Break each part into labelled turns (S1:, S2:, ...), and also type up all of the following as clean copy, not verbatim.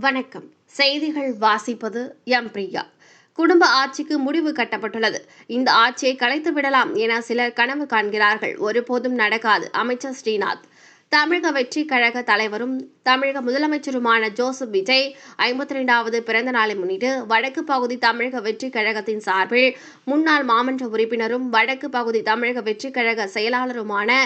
S1: வணக்கம். செய்திகள் வாசிப்பது எம் பிரியா. குடும்ப ஆட்சிக்கு முடிவு கட்டப்பட்டுள்ளது. இந்த ஆட்சியை கலைத்து விடலாம் என சிலர் கனவு காண்கிறார்கள். ஒருபோதும் நடக்காது. அமைச்சர் ஸ்ரீநாத். தமிழக வெற்றி கழக தலைவரும் தமிழக முதலமைச்சருமான ஜோசப் விஜய் 52வது பிறந்த நாளை முன்னிட்டு வடக்கு பகுதி தமிழக வெற்றி கழகத்தின் சார்பில் முன்னாள் மாமன்ற உறுப்பினரும் வடக்கு பகுதி தமிழக வெற்றி கழக செயலாளருமான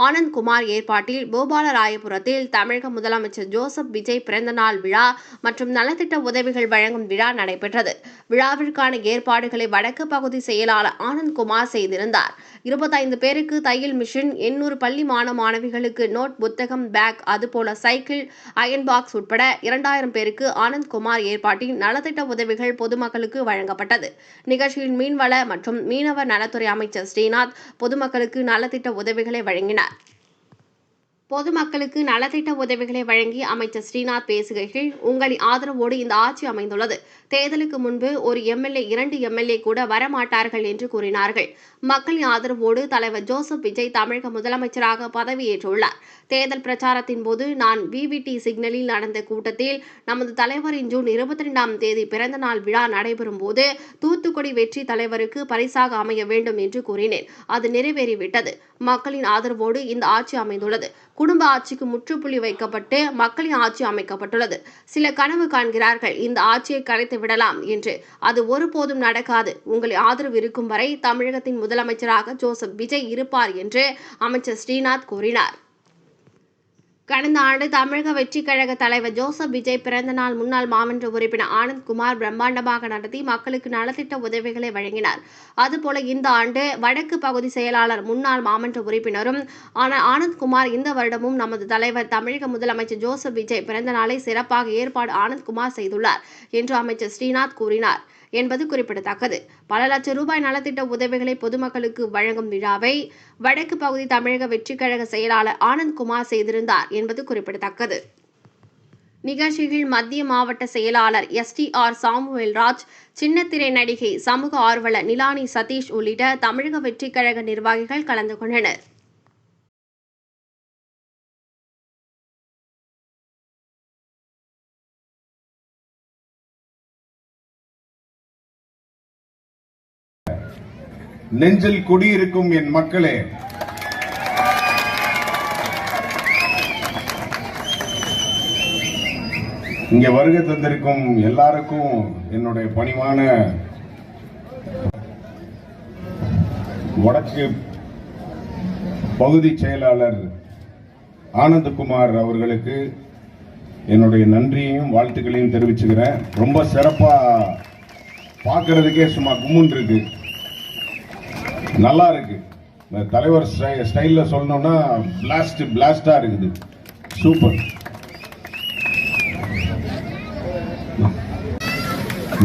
S1: ஆனந்த்குமார் ஏற்பாட்டில் கோபாலராயபுரத்தில் தமிழக முதலமைச்சர் ஜோசப் விஜய் பிறந்தநாள் விழா மற்றும் நலத்திட்ட உதவிகள் வழங்கும் விழா நடைபெற்றது. விழாவிற்கான ஏற்பாடுகளை வடக்கு பகுதி செயலாளர் ஆனந்த்குமார் செய்திருந்தார். 25 பேருக்கு தையல் மிஷின், 800 பள்ளி மாணவிகளுக்கு நோட் புத்தகம், பேக், அதுபோல சைக்கிள், அயன் பாக்ஸ் உட்பட 2000 பேருக்கு ஆனந்த்குமார் ஏற்பாட்டில் நலத்திட்ட உதவிகள் பொதுமக்களுக்கு வழங்கப்பட்டது. நிகழ்ச்சியில் மீன்வள மற்றும் மீனவர் நலத்துறை அமைச்சர் ஸ்ரீநாத் பொதுமக்களுக்கு நலத்திட்ட உதவிகளை வழங்கினார். பொதுமக்களுக்கு நலத்திட்ட உதவிகளை வழங்கி அமைச்சர் ஸ்ரீநாத் பேசுகையில், உங்களின் ஆதரவோடு இந்த ஆட்சி அமைந்துள்ளது. தேர்தலுக்கு முன்பு ஒரு எம்எல்ஏ 2 எம்எல்ஏ கூட வரமாட்டார்கள் என்று கூறினார்கள். மக்களின் ஆதரவோடு தலைவர் ஜோசப் விஜய் தமிழக முதலமைச்சராக பதவியேற்றுள்ளார். தேர்தல் பிரச்சாரத்தின் போது நான் விவிடி சிக்னலில் நடந்த கூட்டத்தில் நமது தலைவரின் ஜூன் 22ஆம் தேதி பிறந்த நாள் விழா நடைபெறும் போது தூத்துக்குடி வெற்றி தலைவருக்கு பரிசாக அமைய வேண்டும் என்று கூறினேன். அது நிறைவேறிவிட்டது. மக்களின் ஆதரவோடு இந்த ஆட்சி அமைந்துள்ளது. குடும்ப ஆட்சிக்கு முற்றுப்புள்ளி வைக்கப்பட்டு மக்களின் ஆட்சி அமைக்கப்பட்டுள்ளது. சில கனவு காண்கிறார்கள், இந்த ஆட்சியை கலைத்து விடலாம் என்று. அது ஒருபோதும் நடக்காது. உங்களை ஆதரவு இருக்கும் வரை தமிழகத்தின் முதலமைச்சராக ஜோசப் விஜய் இருப்பார் என்று அமைச்சர் ஸ்ரீநாத் கூறினார். கடந்த ஆண்டு தமிழக வெற்றி கழக தலைவர் ஜோசப் விஜய் பிறந்த நாள் முன்னாள் மாமன்ற உறுப்பினர் ஆனந்த்குமார் பிரம்மாண்டமாக நடத்தி மக்களுக்கு நலத்திட்ட உதவிகளை வழங்கினார். அதுபோல இந்த ஆண்டு வடக்கு பகுதி செயலாளர் முன்னாள் மாமன்ற உறுப்பினரும் ஆனந்த்குமார் இந்த வருடமும் நமது தலைவர் தமிழக முதலமைச்சர் ஜோசப் விஜய் பிறந்த நாளை சிறப்பாக ஏற்பாடு ஆனந்த்குமார் செய்துள்ளார் என்று அமைச்சர் ஸ்ரீநாத் கூறினார் என்பது குறிப்பிடத்தக்கது. பல லட்சம் ரூபாய் நலத்திட்ட உதவிகளை பொதுமக்களுக்கு வழங்கும் விழாவை வடக்கு பகுதி தமிழக வெற்றி கழக செயலாளர் ஆனந்த்குமார் செய்திருந்தார் என்பது குறிப்பிடத்தக்கது. நிகழ்ச்சியில் மத்திய மாவட்ட செயலாளர் STR சாமுவேல்ராஜ், சின்னத்திரை நடிகை, சமூக ஆர்வலர் நிலானி சதீஷ் உள்ளிட்ட தமிழக வெற்றி கழக நிர்வாகிகள் கலந்து கொண்டனர்.
S2: நெஞ்சில் குடியிருக்கும் என் மக்களே, இங்க வருகை தந்திருக்கும் எல்லாருக்கும் என்னுடைய பணிவான வடக்கு பகுதி செயலாளர் ஆனந்த்குமார் அவர்களுக்கு என்னுடைய நன்றியையும் வாழ்த்துக்களையும் தெரிவிச்சுக்கிறேன். ரொம்ப சிறப்பா பார்க்கறதுக்கே சும்மா கும்முன் இருக்கு, நல்லா இருக்கு. தலைவர் ஸ்டைல்ல சொல்லணும்னா பிளாஸ்டா இருக்குது. சூப்பர்.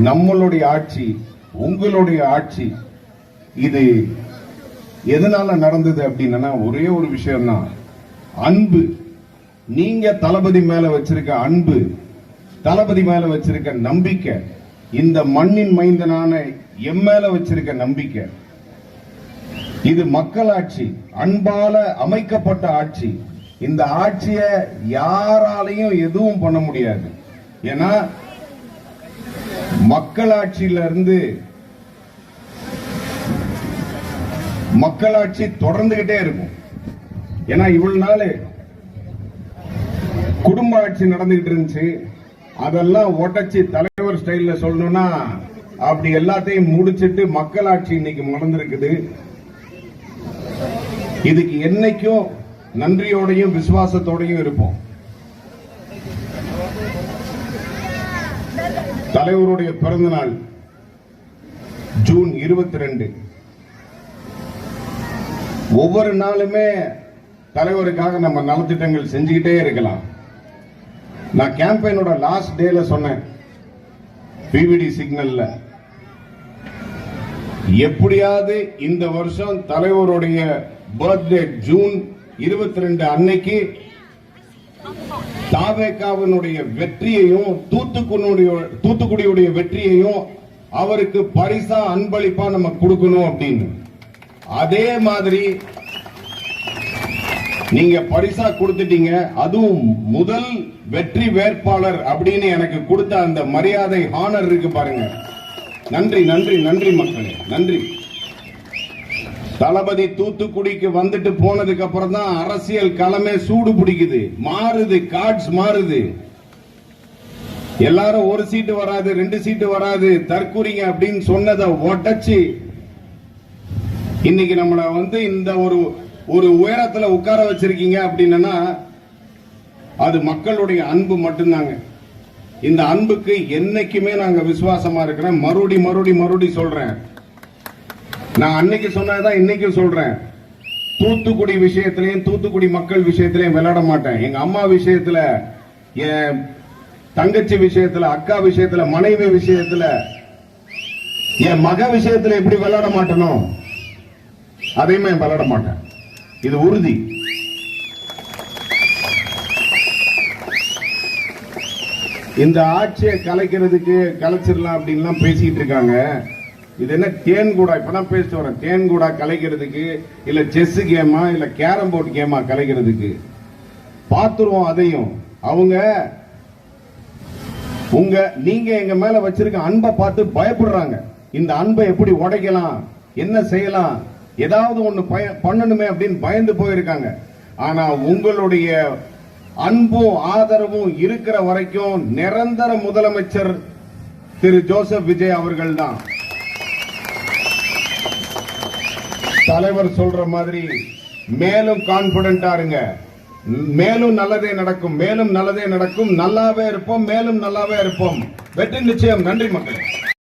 S2: நம்மளுடைய ஆட்சி, உங்களுடைய ஆட்சி, இது எதனால நடந்தது அப்படின்னா ஒரே ஒரு விஷயம் தான், அன்பு. நீங்க தளபதி மேல வச்சிருக்க அன்பு, தளபதி மேல வச்சிருக்க நம்பிக்கை, இந்த மண்ணின் மைந்தனான எம் மேல வச்சிருக்க நம்பிக்கை, இது மக்களாட்சி, அன்பால அமைக்கப்பட்ட ஆட்சி. இந்த ஆட்சியை யாராலையும் எதுவும் பண்ண முடியாது. ஏன்னா மக்களாட்சியில இருந்து மக்களாட்சி தொடர்ந்துகிட்டே இருக்கும். ஏன்னா இவ்வளவு நாள் குடும்ப ஆட்சி நடந்துகிட்டு இருந்துச்சு. அதெல்லாம் உடைச்சி தலைவர் ஸ்டைல்ல சொல்லணும்னா அப்படி எல்லாத்தையும் முடிச்சிட்டு மக்களாட்சி இன்னைக்கு மறந்துருக்குது. இதுக்கு என்னைக்கும் நன்றியோடையும் விசுவாசத்தோடையும் இருப்போம். தலைவருடைய பிறந்த நாள் ஜூன் 22. ஒவ்வொரு நாளுமே தலைவருக்காக நம்ம நலத்திட்டங்கள் செஞ்சுக்கிட்டே இருக்கலாம். நான் கேம்பெயினோட லாஸ்ட் டேல சொன்னேன், விவிடி சிக்னல்ல எப்படியாவது இந்த வருஷம் தலைவருடைய பர்த்டே ஜூன் 22 அன்னைக்கு தாவேகாவினுடைய வெற்றியையும் தூத்துக்குடியுடைய வெற்றியையும் அவருக்கு பரிசா அன்பளிப்பா நம்ம கொடுக்கணும் அப்படின்னு. அதே மாதிரி நீங்க பரிசா கொடுத்துட்டீங்க. அதுவும் முதல் வெற்றி வேட்பாளர் அப்படின்னு எனக்கு கொடுத்த அந்த மரியாதை ஹானர் இருக்கு பாருங்க. நன்றி நன்றி நன்றி மக்களே, நன்றி. தளபதி தூத்துக்குடிக்கு வந்துட்டு போனதுக்கு அப்புறம் தான் அரசியல் களமே சூடு பிடிக்குது, மாறுது, கார்ட்ஸ் மாறுது. எல்லாரும் ஒரு சீட்டு வராது, 2 சீட்டு வராது, தற்கூறிங்க அப்படின்னு சொன்னதை உடைச்சு இன்னைக்கு நம்மள இந்த ஒரு உயரத்துல உட்கார வச்சிருக்கீங்க அப்படின்னா அது மக்களுடைய அன்பு மட்டும்தாங்க. இந்த அன்புக்கு என்னைக்குமே நாங்க விசுவாசமா இருக்கிறேன். மறுபடி சொல்றேன். நான் அன்னைக்கு சொன்னதான் இன்னைக்கு சொல்றேன். தூத்துக்குடி விஷயத்திலையும் தூத்துக்குடி மக்கள் விஷயத்திலையும் விளையாட மாட்டேன். எங்க அம்மா விஷயத்துல, என் தங்கச்சி விஷயத்துல, அக்கா விஷயத்துல, மனைவி விஷயத்துல, என் மக விஷயத்துல எப்படி விளையாட மாட்டேனோ அதையுமே விளையாட மாட்டேன். இது உறுதி. இந்த ஆட்சியை கலைச்சிடலாம் அப்படின்லாம் பேசிட்டு இருக்காங்க. இது என்ன தேன்கூடா? இப்பதான் பேசிட்டு வரேன். தேன்கூடா கலைக்கிறதுக்கு, இல்ல செஸ் கேமா, இல்ல கேரம் போர்டு கேமா கலைக்கிறதுக்கு? பாத்துருவோம் அதையும். நீங்க எங்க மேல வச்சிருக்க அன்பை பார்த்து பயப்படுறாங்க. இந்த அன்பை எப்படி உடைக்கலாம், என்ன செய்யலாம், ஏதாவது ஒண்ணு பண்ணணுமே அப்படின்னு பயந்து போயிருக்காங்க. ஆனா உங்களுடைய அன்பும் ஆதரவும் இருக்கிற வரைக்கும் நிரந்தர முதலமைச்சர் திரு ஜோசப் விஜய் அவர்கள் தான். தலைவர் சொல்ற மாதிரி மேலும் கான்பிடண்டா இருங்க. மேலும் நல்லதே நடக்கும், மேலும் நல்லதே நடக்கும். நல்லாவே இருப்போம், மேலும் நல்லாவே இருப்போம். வெற்றி நிச்சயம். நன்றி மக்களே.